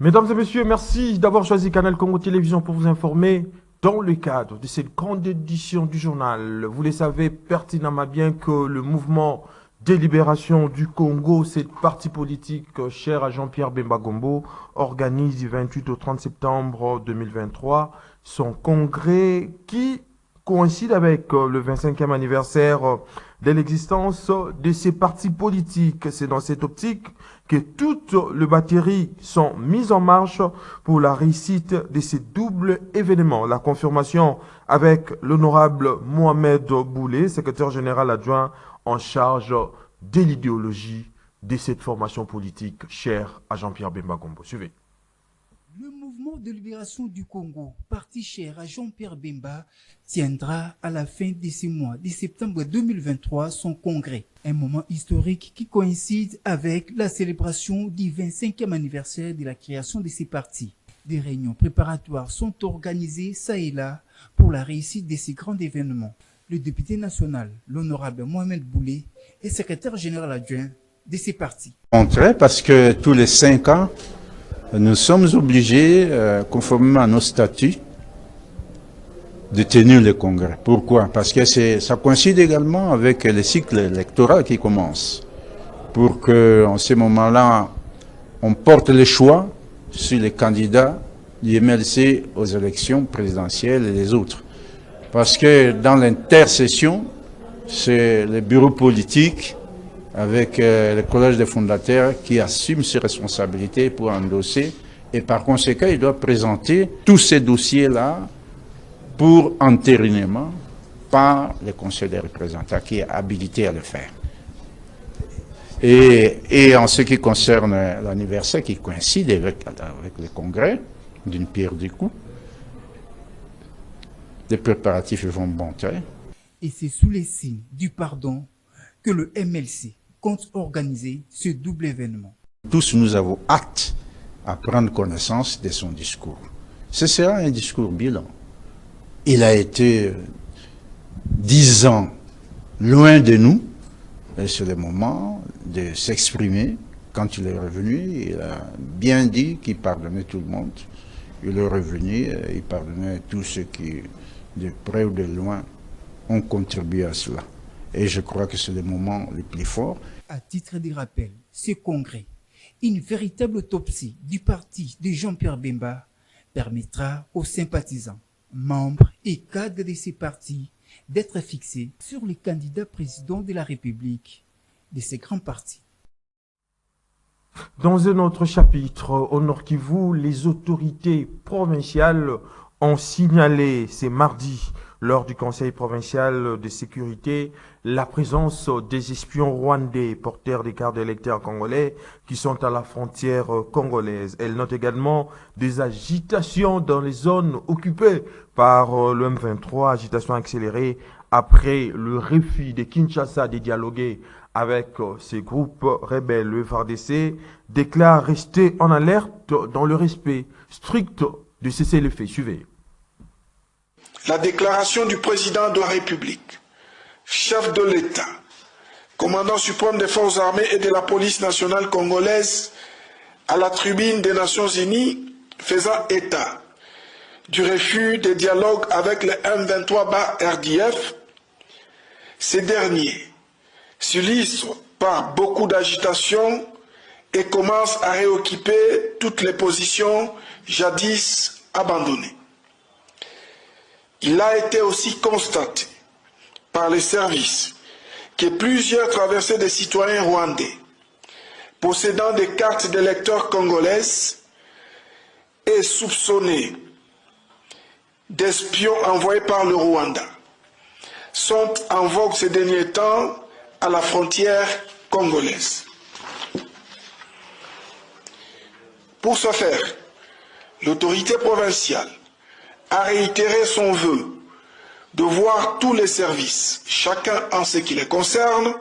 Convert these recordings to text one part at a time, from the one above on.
Mesdames et messieurs, merci d'avoir choisi Canal Congo Télévision pour vous informer dans le cadre de cette grande édition du journal. Vous le savez pertinemment bien que le mouvement de libération du Congo, cette partie politique chère à Jean-Pierre Bemba Gombo, organise du 28 au 30 septembre 2023 son congrès qui coïncide avec le 25e anniversaire de l'existence de ces partis politiques. C'est dans cette optique que toutes les batteries sont mises en marche pour la réussite de ces doubles événements. La confirmation avec l'honorable Mohamed Boulé, secrétaire général adjoint en charge de l'idéologie de cette formation politique chère à Jean-Pierre Bemba Gombo. Suivez. Le mouvement de libération du Congo, parti cher à Jean-Pierre Bemba, tiendra à la fin de ce mois de septembre 2023 son congrès. Un moment historique qui coïncide avec la célébration du 25e anniversaire de la création de ces partis. Des réunions préparatoires sont organisées ça et là pour la réussite de ces grands événements. Le député national, l'honorable Mohamed Boulé, est secrétaire général adjoint de ces partis. Parce que tous les 5 ans, nous sommes obligés, conformément à nos statuts, de tenir le congrès. Pourquoi? Parce que ça coïncide également avec le cycle électoral qui commence. Pour qu'en ce moment-là, on porte le choix sur les candidats du MLC aux élections présidentielles et les autres. Parce que dans l'intercession, c'est le bureau politique avec le collège des fondateurs qui assume ses responsabilités pour endosser. Et par conséquent, il doit présenter tous ces dossiers-là pour entérinement par le conseil des représentants qui est habilité à le faire. Et en ce qui concerne l'anniversaire qui coïncide avec le congrès, d'une pierre deux coups, les préparatifs vont bon train. Et c'est sous les signes du pardon que le MLC compte organiser ce double événement. Tous nous avons hâte à prendre connaissance de son discours. Ce sera un discours bilan. Il a été 10 ans loin de nous, et c'est le moment de s'exprimer. Quand il est revenu, il a bien dit qu'il pardonnait tout le monde. Il est revenu, il pardonnait tous ceux qui, de près ou de loin, ont contribué à cela. Et je crois que c'est le moment le plus fort. À titre de rappel, ce congrès, une véritable autopsie du parti de Jean-Pierre Bemba, permettra aux sympathisants, membres et cadres de ces partis d'être fixés sur les candidats présidents de la République de ces grands partis. Dans un autre chapitre, au Nord Kivu, les autorités provinciales ont signalé ce mardi, lors du Conseil provincial de sécurité, la présence des espions rwandais porteurs des cartes d'électeurs congolais qui sont à la frontière congolaise. Elle note également des agitations dans les zones occupées par le M23, agitations accélérées après le refus de Kinshasa de dialoguer avec ces groupes rebelles. Le FARDC déclare rester en alerte dans le respect strict de cessez-le-feu. Suivez. La déclaration du président de la République, chef de l'État, commandant suprême des forces armées et de la police nationale congolaise à la tribune des Nations Unies faisant état du refus de dialogue avec le M23-RDF, ces derniers s'illustrent par beaucoup d'agitation et commencent à réoccuper toutes les positions jadis abandonnées. Il a été aussi constaté par les services que plusieurs traversées des citoyens rwandais possédant des cartes d'électeurs congolaises et soupçonnés d'espions envoyés par le Rwanda sont en vogue ces derniers temps à la frontière congolaise. Pour ce faire, l'autorité provinciale a réitéré son vœu de voir tous les services, chacun en ce qui les concerne,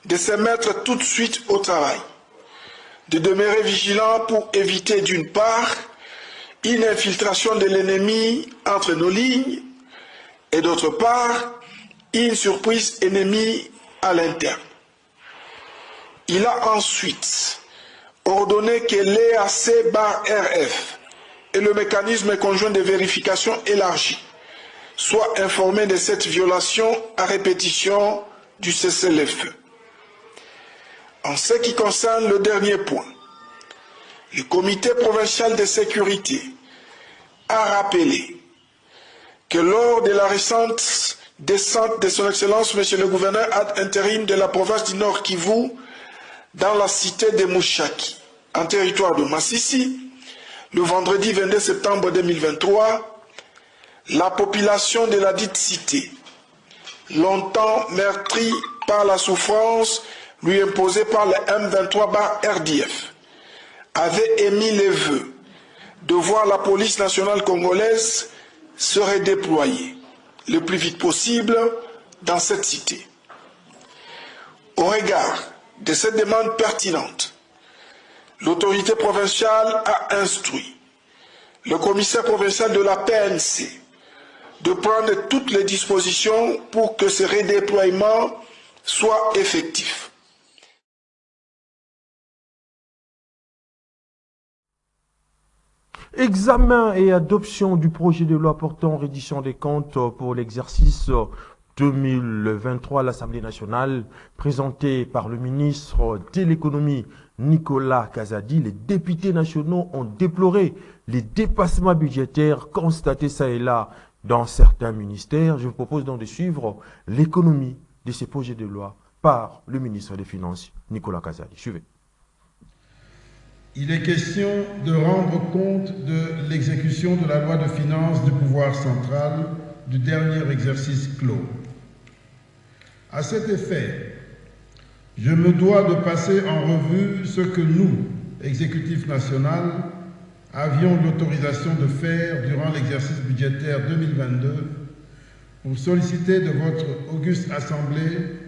de se mettre tout de suite au travail, de demeurer vigilant pour éviter d'une part une infiltration de l'ennemi entre nos lignes et d'autre part une surprise ennemie à l'interne. Il a ensuite ordonné que l'EAC-RF et le mécanisme conjoint de vérification élargi soient informés de cette violation à répétition du cessez-le-feu. En ce qui concerne le dernier point, le comité provincial de sécurité a rappelé que lors de la récente descente de son Excellence, Monsieur le gouverneur ad intérim de la province du Nord Kivu, dans la cité de Mouchaki, en territoire de Massissi, le vendredi 22 septembre 2023, la population de la dite cité, longtemps meurtrie par la souffrance lui imposée par le M23-RDF, avait émis les vœux de voir la police nationale congolaise se redéployer le plus vite possible dans cette cité. Au regard de cette demande pertinente, l'autorité provinciale a instruit le commissaire provincial de la PNC de prendre toutes les dispositions pour que ce redéploiement soit effectif. Examen et adoption du projet de loi portant reddition des comptes pour l'exercice 2023 à l'Assemblée nationale, présenté par le ministre de l'économie Nicolas Kazadi. Les députés nationaux ont déploré les dépassements budgétaires constatés ça et là dans certains ministères. Je vous propose donc de suivre l'économie de ces projets de loi par le ministre des Finances Nicolas Kazadi. Suivez. Il est question de rendre compte de l'exécution de la loi de finances du pouvoir central du dernier exercice clos. À cet effet, je me dois de passer en revue ce que nous, exécutif national, avions l'autorisation de faire durant l'exercice budgétaire 2022 pour solliciter de votre auguste Assemblée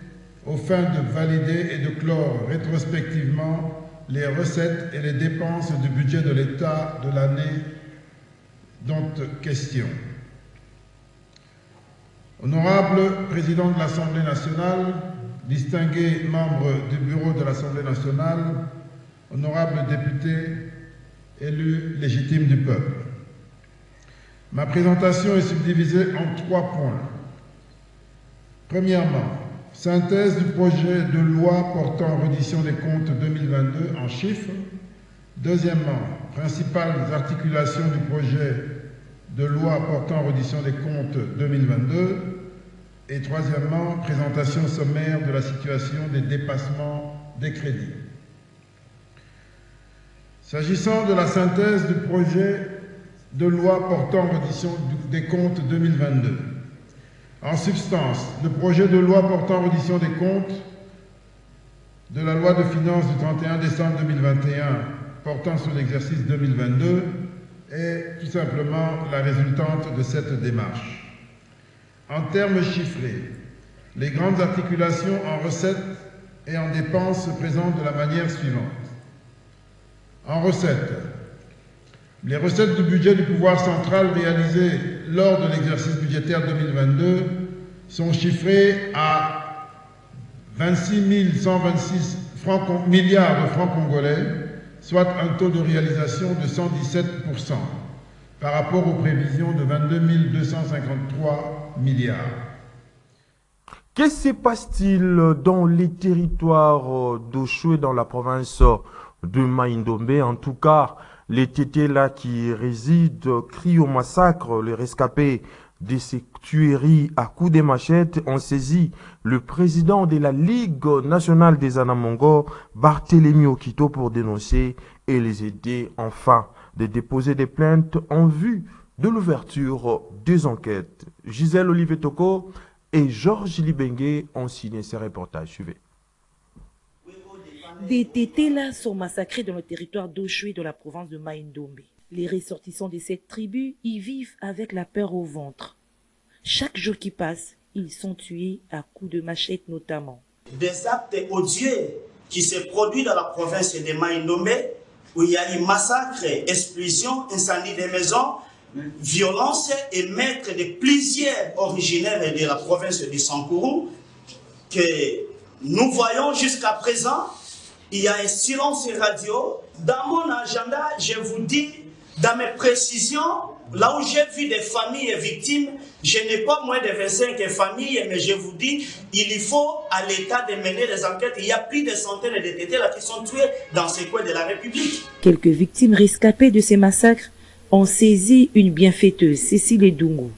aux fins de valider et de clore rétrospectivement les recettes et les dépenses du budget de l'État de l'année dont question. Honorable Président de l'Assemblée nationale, distingués membres du bureau de l'Assemblée nationale, honorables députés, élus légitimes du peuple. Ma présentation est subdivisée en 3 points. Premièrement, synthèse du projet de loi portant reddition des comptes 2022 en chiffres. Deuxièmement, principales articulations du projet de loi portant reddition des comptes 2022. Et troisièmement, présentation sommaire de la situation des dépassements des crédits. S'agissant de la synthèse du projet de loi portant reddition des comptes 2022, en substance, le projet de loi portant reddition des comptes de la loi de finances du 31 décembre 2021 portant sur l'exercice 2022 est tout simplement la résultante de cette démarche. En termes chiffrés, les grandes articulations en recettes et en dépenses se présentent de la manière suivante. En recettes, les recettes du budget du pouvoir central réalisées lors de l'exercice budgétaire 2022 sont chiffrées à 26 126 milliards de francs congolais, soit un taux de réalisation de 117% par rapport aux prévisions de 22 253 milliards. Que se passe-t-il dans les territoires d'Oshwe dans la province de Maïndombe? En tout cas, les tétés là qui résident crient au massacre. Les rescapés de ces tueries à coups de machette ont saisi le président de la Ligue nationale des Anamongo, Barthélemy Okito, pour dénoncer et les aider enfin de déposer des plaintes en vue de l'ouverture des enquêtes. Gisèle Olivier Toko et Georges Libengue ont signé ces reportages. Suivez. Des Tétélas sont massacrés dans le territoire d'Oshwe de la province de Maïndombe. Les ressortissants de cette tribu y vivent avec la peur au ventre. Chaque jour qui passe, ils sont tués à coups de machette notamment. Des actes odieux qui se produisent dans la province de Maïndombe, où il y a eu massacre, explosion, incendie des maisons, violence et meurtre de plusieurs originaires de la province de Sankourou, que nous voyons jusqu'à présent il y a un silence radio. Dans mon agenda, je vous dis, dans mes précisions, là où j'ai vu des familles victimes, je n'ai pas moins de 25 familles, mais je vous dis, il faut à l'État de mener des enquêtes. Il y a plus de centaines de tétés là qui sont tués dans ces coins de la République. Quelques victimes rescapées de ces massacres ont saisi une bienfaiteuse, Cécile Edungu,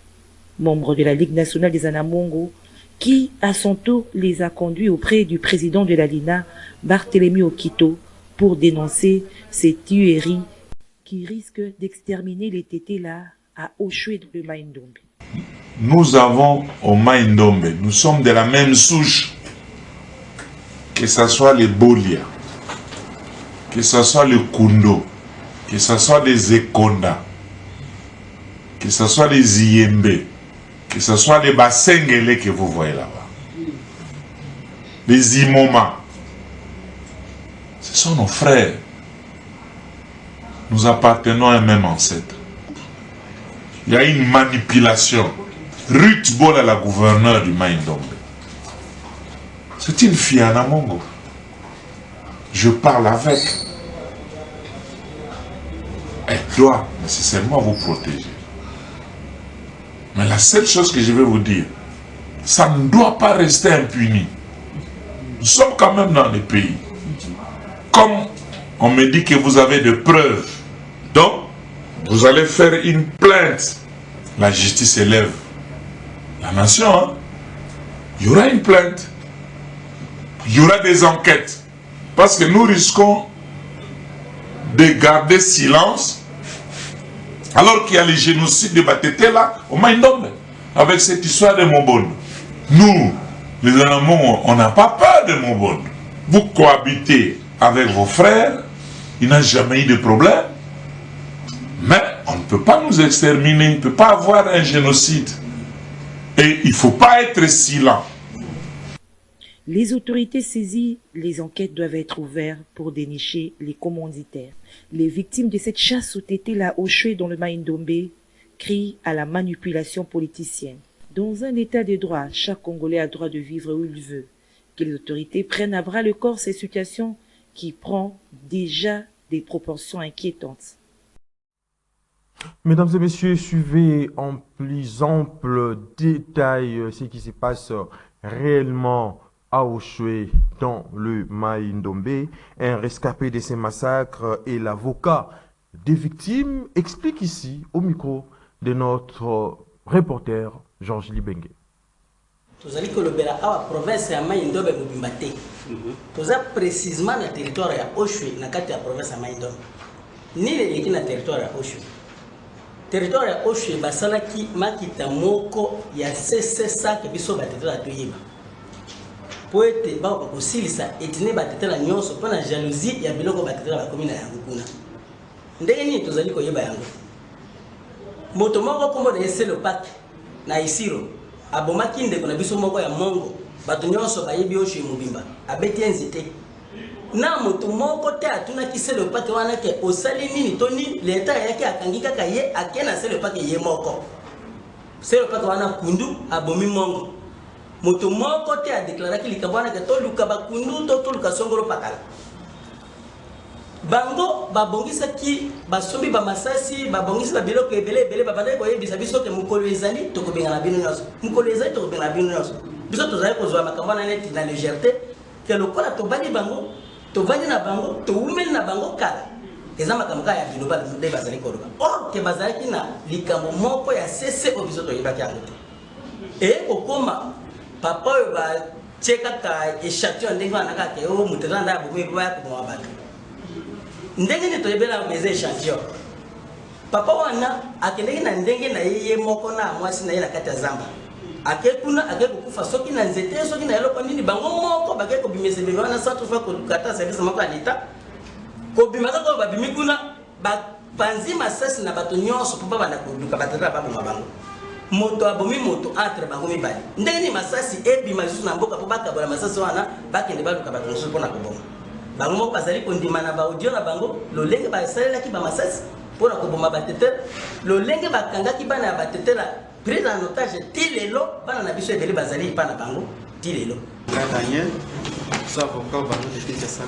membre de la Ligue nationale des Anamongo, qui, à son tour, les a conduits auprès du président de la LINA, Barthélemy Okito, pour dénoncer ces tueries qui risquent d'exterminer les tétés là à Oshwe de Maïndombe. Nous avons au Maïndombe, nous sommes de la même souche, que ce soit les Bolia, que ce soit le Kundo, que ce soit les Ekonda, que ce soit les Iyembe, que ce soit les Basengele que vous voyez là-bas, les Imoma, ce sont nos frères. Nous appartenons à un même ancêtre. Il y a une manipulation. Ruth Bola, la gouverneure du Maïndombe. C'est une fille à Namongo. Je parle avec. Elle doit nécessairement vous protéger. Mais la seule chose que je vais vous dire, ça ne doit pas rester impuni. Nous sommes quand même dans le pays. Comme on me dit que vous avez des preuves, donc vous allez faire une plainte. La justice élève la nation. Hein? Il y aura une plainte. Il y aura des enquêtes. Parce que nous risquons de garder silence alors qu'il y a le génocide de Batete là, au Maïndombe, avec cette histoire de Mobone. Nous, les Anamons, on n'a pas peur de Mobone. Vous cohabitez avec vos frères, il n'a jamais eu de problème. Mais on ne peut pas nous exterminer, il ne peut pas avoir un génocide. Et il ne faut pas être silent. Les autorités saisies, les enquêtes doivent être ouvertes pour dénicher les commanditaires. Les victimes de cette chasse au tété là Oshwe dans le Maïndombe crient à la manipulation politicienne. Dans un état de droit, chaque Congolais a droit de vivre où il veut. Que les autorités prennent à bras le corps cette situation qui prend déjà des proportions inquiétantes. Mesdames et messieurs, suivez en plus ample détail ce qui se passe réellement à Oshwe dans le Maïndombe. Un rescapé de ces massacres et l'avocat des victimes explique ici au micro de notre reporter Georges Libengue. Tozali kolobela awa province ya Maïndombe mobimba te. Toza précisément na territoire ya Oshwe na kati ya province ya Maïndombe. Ni leki na territoire ya Oshwe. Territoire ya Oshwe basalaki makita moko ya CC100 ke biso batetela toyeba. Po ete ba kosilisa etine batetela nyonso pona jalousie ya biloko batetela bakomina yango kuna. Ndenge nini tozali koyeba yango. Moto moko kombo na Eselo Park na Isiro abomaki ndeko na biso moko ya Mongo bato nyonso bayebi Oshwe mobimba abeti nzete na moto moko te atunaki Eselo Park wana ke osali nini to nini leta yake akangi kaka ye akena Eselo Park ye moko Eselo Park wana kundu abomi Mongo moto moko te adeklaraki likambo wana ke to luka bakundu to luka songolo pakala bango babongisaki basombi ba masasi babongisi ba biloko ebele babandaki koyebisa biso ke mukolo ezali tokobenga na bino nyonso mukolo ezali tokobenga na bino nyonso biso tozali kozwa makambo na neti na légèreté ke lokola tobali bango tovandi na bango toumeli na bango kala eza makambo kaka ya biloba nde bazali koloba or ke bazalaki na likambo moko ya sese oyo biso toyebaki yango te ekokoma papa oyo batie kaka échantillon ndenge wana kaka ke o moto eza nda ya bomi baya koboma bato ndenge ni toyebela beza échantillon papa wana akendeki na ndenge na ye moko na mwasi na ye na kati ya zamba akekuna akekokufa soki na nzete soki na eloko nini bango moko bakekobimisa ebebe wana sans toutefois kolukata service moko ya leta kobima kaka oyo babimi kuna bapanzi masasi na bato nyonso mpo babanda koluka batata baboma bango moto abomi moto entre bango mibali ndenge ni masasi ebima lisusu na mboka mpo bakabola masasi wana bakende baluka bato mosusu mpona koboma bango moko bazali kondima na baaudio na bango lolenge basalelaki bamasasi mpona koboma batetela lolenge bakangaki bana ya batetela prise en otage ti lelo bana na biso ebele bazali epa na bango ti lelo Daniel, avocats au barreau de Kinshasa.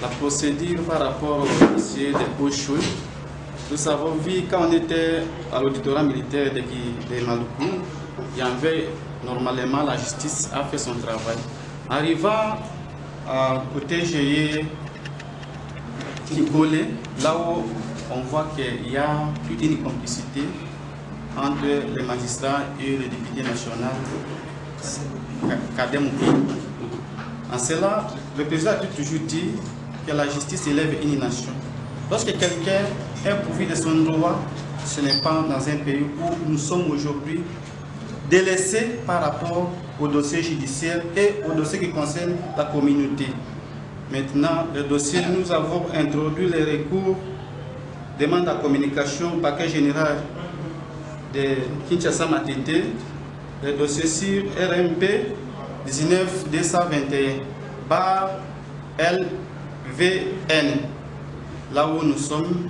La procédure par rapport au dossier des Oshwe, nous avons vu quand on était à l'auditorat militaire de Maluku, il y avait normalement la justice a fait son travail. Arrivant au TGI Kigolé, là où on voit qu'il y a toute une complicité entre les magistrats et le député national Kadem Oupi. En cela, le président a toujours dit que la justice élève une nation. Lorsque quelqu'un est pourvu de son droit, ce n'est pas dans un pays où nous sommes aujourd'hui délaissés par rapport au dossier judiciaire et au dossier qui concerne la communauté. Maintenant, le dossier, nous avons introduit les recours, demande à communication, parquet général de Kinshasa Matete, le dossier sur RMP 19221 LVN, là où nous sommes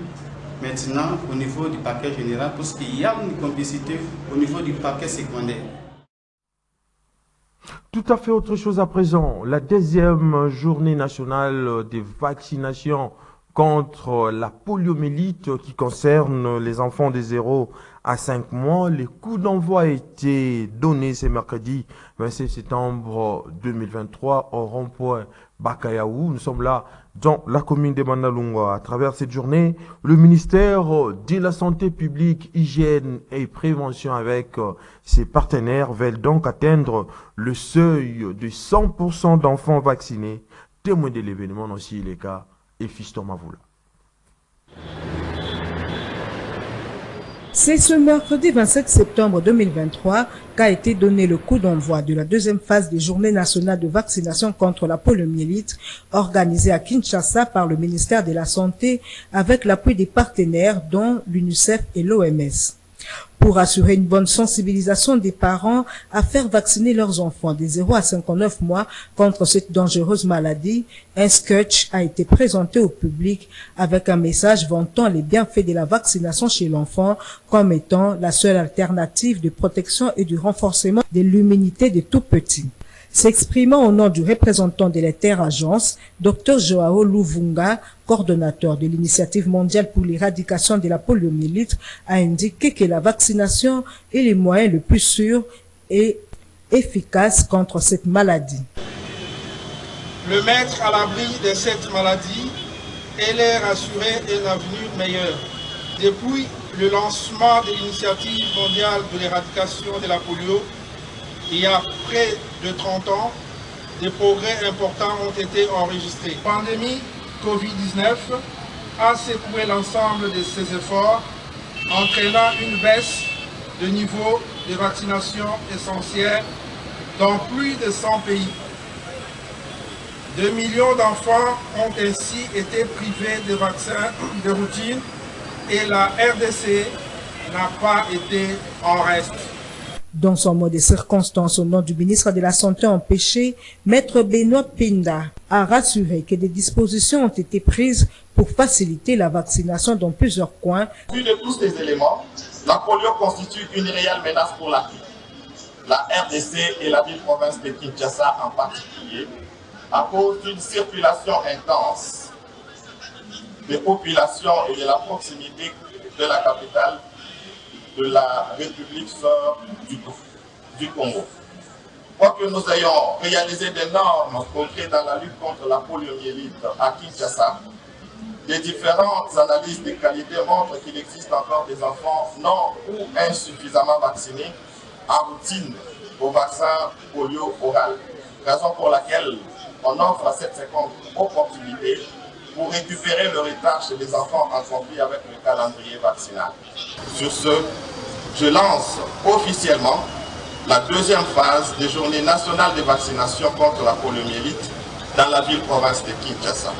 maintenant au niveau du parquet général, parce qu'il y a une complicité au niveau du parquet secondaire. Tout à fait autre chose à présent. La deuxième journée nationale des vaccinations contre la poliomyélite qui concerne les enfants de 0 à 5 mois. Les coups d'envoi a été donné ce mercredi 26 septembre 2023 au rond-point Bakayaou. Nous sommes là dans la commune de Bandalunga. À travers cette journée, le ministère de la Santé publique, Hygiène et Prévention avec ses partenaires veulent donc atteindre le seuil de 100% d'enfants vaccinés. Témoin de l'événement aussi les cas et Fiston Mavoula. C'est ce mercredi 27 septembre 2023 qu'a été donné le coup d'envoi de la deuxième phase des Journées nationales de vaccination contre la poliomyélite organisée à Kinshasa par le ministère de la Santé avec l'appui des partenaires dont l'UNICEF et l'OMS. Pour assurer une bonne sensibilisation des parents à faire vacciner leurs enfants de 0 à 59 mois contre cette dangereuse maladie, un sketch a été présenté au public avec un message vantant les bienfaits de la vaccination chez l'enfant comme étant la seule alternative de protection et du renforcement de l'immunité des tout petits. S'exprimant au nom du représentant de l'Interagence, Dr Joao Luvunga, coordonnateur de l'initiative mondiale pour l'éradication de la poliomyélite, a indiqué que la vaccination est le moyen le plus sûr et efficace contre cette maladie. Le mettre à l'abri de cette maladie et leur assurer un avenir meilleur. Depuis le lancement de l'initiative mondiale de l'éradication de la polio, il y a près de 30 ans, des progrès importants ont été enregistrés. La pandémie Covid-19 a secoué l'ensemble de ces efforts, entraînant une baisse de niveau de vaccination essentielle dans plus de 100 pays. 2 millions d'enfants ont ainsi été privés de vaccins de routine et la RDC n'a pas été en reste. Dans son mot de circonstance au nom du ministre de la Santé empêché, Maître Benoît Pinda a rassuré que des dispositions ont été prises pour faciliter la vaccination dans plusieurs coins. Vu de tous ces éléments, la polio constitue une réelle menace pour la vie. La RDC et la ville-province de Kinshasa en particulier, à cause d'une circulation intense des populations et de la proximité de la capitale de la République sœur du Congo. Quoique nous ayons réalisé d'énormes progrès dans la lutte contre la poliomyélite à Kinshasa, les différentes analyses de qualité montrent qu'il existe encore des enfants non ou insuffisamment vaccinés en routine au vaccin polio oral, raison pour laquelle on offre à cette seconde opportunité pour récupérer le retard chez les enfants en conflit avec le calendrier vaccinal. Sur ce, je lance officiellement la deuxième phase des Journées nationales de vaccination contre la poliomyélite dans la ville-province de Kinshasa.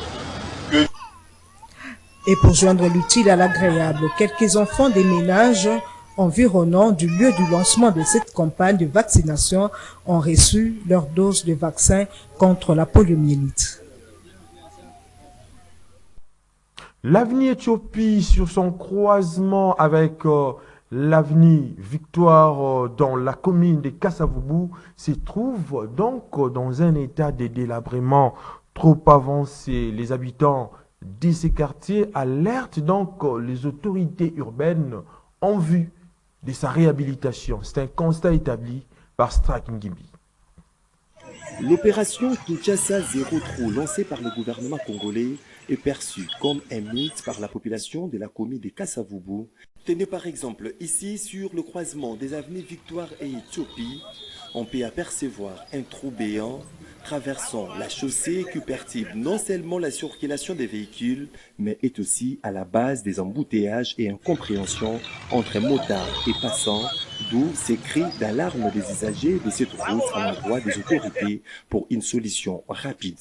Et pour joindre l'utile à l'agréable, quelques enfants des ménages environnants du lieu du lancement de cette campagne de vaccination ont reçu leur dose de vaccin contre la poliomyélite. L'avenir Éthiopie sur son croisement avec L'avenue Victoire dans la commune de Kasavubu se trouve donc dans un état de délabrement trop avancé. Les habitants de ces quartiers alertent donc les autorités urbaines en vue de sa réhabilitation. C'est un constat établi par Strak Ngimbi. L'opération Kinshasa Zéro Trou lancée par le gouvernement congolais est perçue comme un mythe par la population de la commune de Kasavubu. Tenez par exemple ici sur le croisement des avenues Victoire et Éthiopie, on peut apercevoir un trou béant traversant la chaussée qui perturbe non seulement la circulation des véhicules, mais est aussi à la base des embouteillages et incompréhensions entre motards et passants, d'où ces cris d'alarme des usagers de cette route à l'endroit des autorités pour une solution rapide.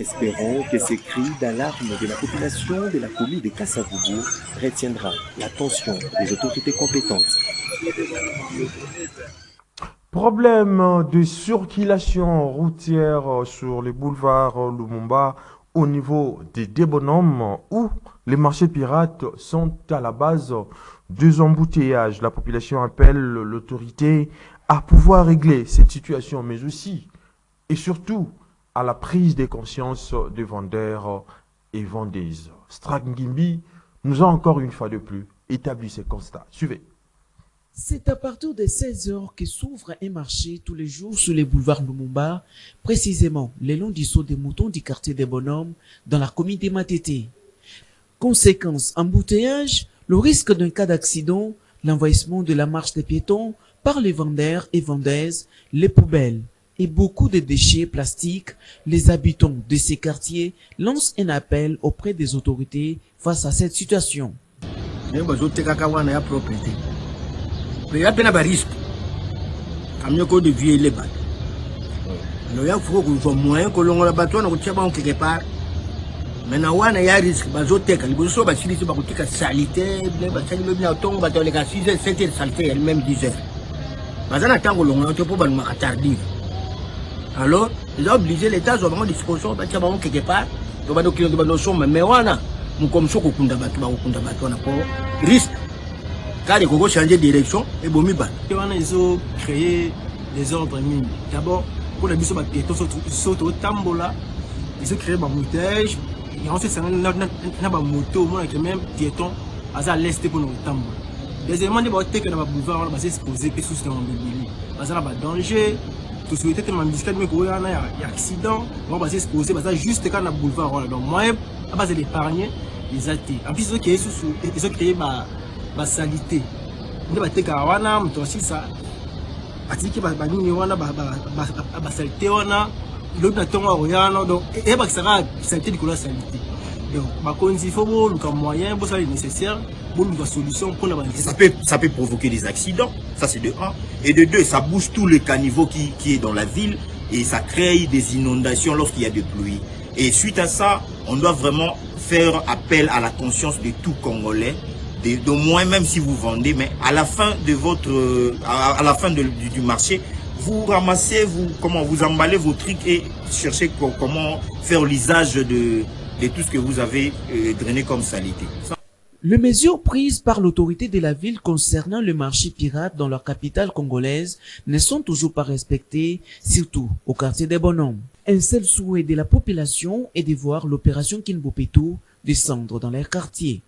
Espérons que ces cris d'alarme de la population de la commune de Kasavubu retiendra l'attention des autorités compétentes. Problème de circulation routière sur les boulevards Lumumba au niveau des débonhommes où les marchés pirates sont à la base des embouteillages. La population appelle l'autorité à pouvoir régler cette situation, mais aussi et surtout à la prise de conscience des vendeurs et vendeuses. Strak Ngimbi nous a encore une fois de plus établi ces constats. Suivez. C'est à partir de 16h que s'ouvre un marché tous les jours sur les boulevards Lumumba, précisément le long du saut des moutons du quartier des bonhommes dans la commune de Matete. Conséquence, embouteillage, le risque d'un cas d'accident, l'envahissement de la marche des piétons par les vendeurs et vendeuses, les poubelles et beaucoup de déchets plastiques. Les habitants de ces quartiers lancent un appel auprès des autorités face à cette situation. Il y a un risque. Il y a un de les bateaux. Il y a un moyen que l'on a bateau, on a quelque part. Maintenant, il y a un risque. Il y a un risque. Il y a un salité. Il y a un 6 heures, 7 heures saleté, elle-même 10 heures. Mais on attend que l'on a un peu de tardif. Alors, ils ont obligé l'État à avoir une disposition. Il y a quelque part. Il y a un risque. Mais on a comme ça qu'on a risque. Car il faut changer de direction et bon, ils ont créé des ordres minimes. D'abord, pour les bus piétons sautent au tambola, ils ont créé un embouteillage. Et ensuite, c'est un moto, même piéton, à l'est pour nos tambola. Deuxièmement, il y a un boulevard, c'est exposé que sous un mobilier. Il y a un danger, tout ce qui est tellement discret, mais il y a un accident, on va s'exposer, juste quand on a un boulevard. Donc, moi, à base d'épargner, les athées. En plus, ils ont créé la salité. On va te wana mtu asisa atiki banini wana ba salité wana l'autre tonga oyana donc et ba sera salité de la salité. Donc ba konzi faut le moyen pour ça nécessaire pour une solution pour la ça peut provoquer des accidents, ça c'est de 1 et de 2 ça bouge tout le caniveau qui est dans la ville et ça crée des inondations lorsqu'il y a de pluie. Et suite à ça, on doit vraiment faire appel à la conscience de tout Congolais. D'au moins, même si vous vendez, mais à la fin de votre, à la fin du marché, vous ramassez, vous emballez vos trucs et cherchez comment faire l'usage de tout ce que vous avez drainé comme saleté. Les mesures prises par l'autorité de la ville concernant le marché pirate dans leur capitale congolaise ne sont toujours pas respectées, surtout au quartier des Bonhommes. Un seul souhait de la population est de voir l'opération Kinbopeto descendre dans leur quartier.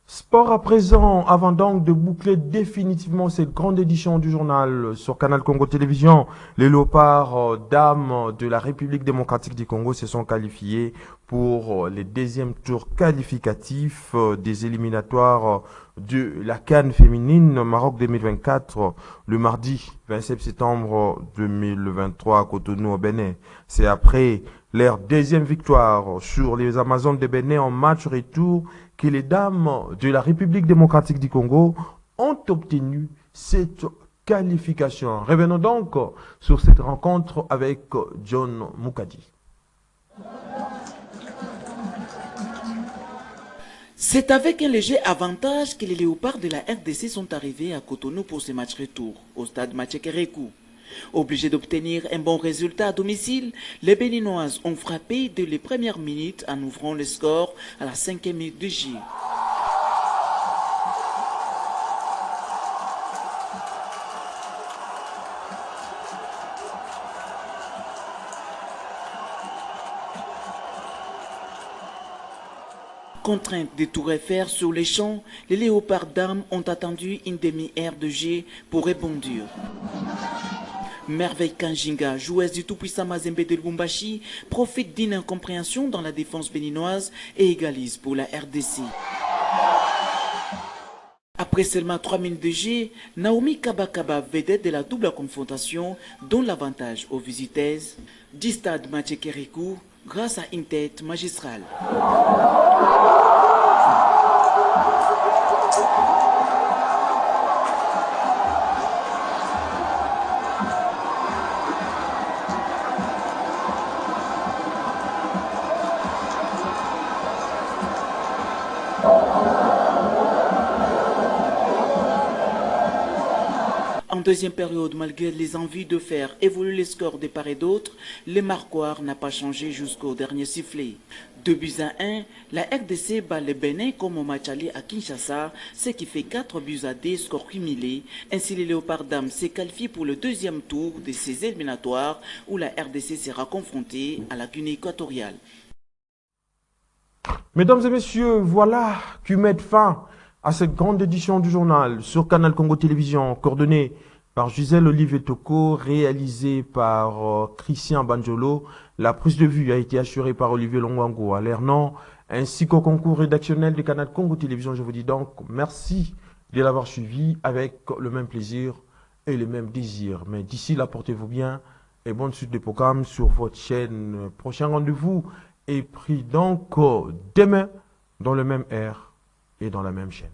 Sport à présent, avant donc de boucler définitivement cette grande édition du journal sur Canal Congo Télévision, les léopards dames de la République démocratique du Congo se sont qualifiés pour les deuxièmes tours qualificatifs des éliminatoires de la CAN féminine Maroc 2024 le mardi 27 septembre 2023 à Cotonou au Bénin. C'est après leur deuxième victoire sur les Amazones de Bénin en match retour que les dames de la République démocratique du Congo ont obtenu cette qualification. Revenons donc sur cette rencontre avec John Mukadi. C'est avec un léger avantage que les léopards de la RDC sont arrivés à Cotonou pour ce match retour, au stade Matchekerekou. Obligés d'obtenir un bon résultat à domicile, les Béninoises ont frappé dès les premières minutes en ouvrant le score à la 5e minute de jeu. Contraintes de tout refaire sur les champs, les léopards dames ont attendu une demi-heure de jeu pour rebondir. Merveille Kanjinga, joueuse du tout-puissant Mazembe de Lubumbashi, profite d'une incompréhension dans la défense béninoise et égalise pour la RDC. Après seulement 3 minutes de jeu, Naomi Kabakaba, vedette de la double confrontation, donne l'avantage aux visiteuses du stade Matchekerekou grâce à une tête magistrale. En deuxième période, malgré les envies de faire évoluer les scores de part et d'autre, le marquoir n'a pas changé jusqu'au dernier sifflet. 2-1, la RDC bat le Bénin comme au match aller à Kinshasa, ce qui fait 4-2, score cumulé. Ainsi, les léopards dames s'est qualifié pour le deuxième tour de ces éliminatoires où la RDC sera confrontée à la Guinée équatoriale. Mesdames et messieurs, voilà qui met fin à cette grande édition du journal sur Canal Congo Télévision, coordonnée par Gisèle Olivier Toko, réalisée par Christian Banjolo. La prise de vue a été assurée par Olivier Longwango à l'Ernan, ainsi qu'au concours rédactionnel de Canal Congo Télévision. Je vous dis donc merci de l'avoir suivi avec le même plaisir et le même désir. Mais d'ici là, portez-vous bien et bonne suite de programmes sur votre chaîne. Prochain rendez-vous est pris donc demain dans le même air et dans la même chaîne.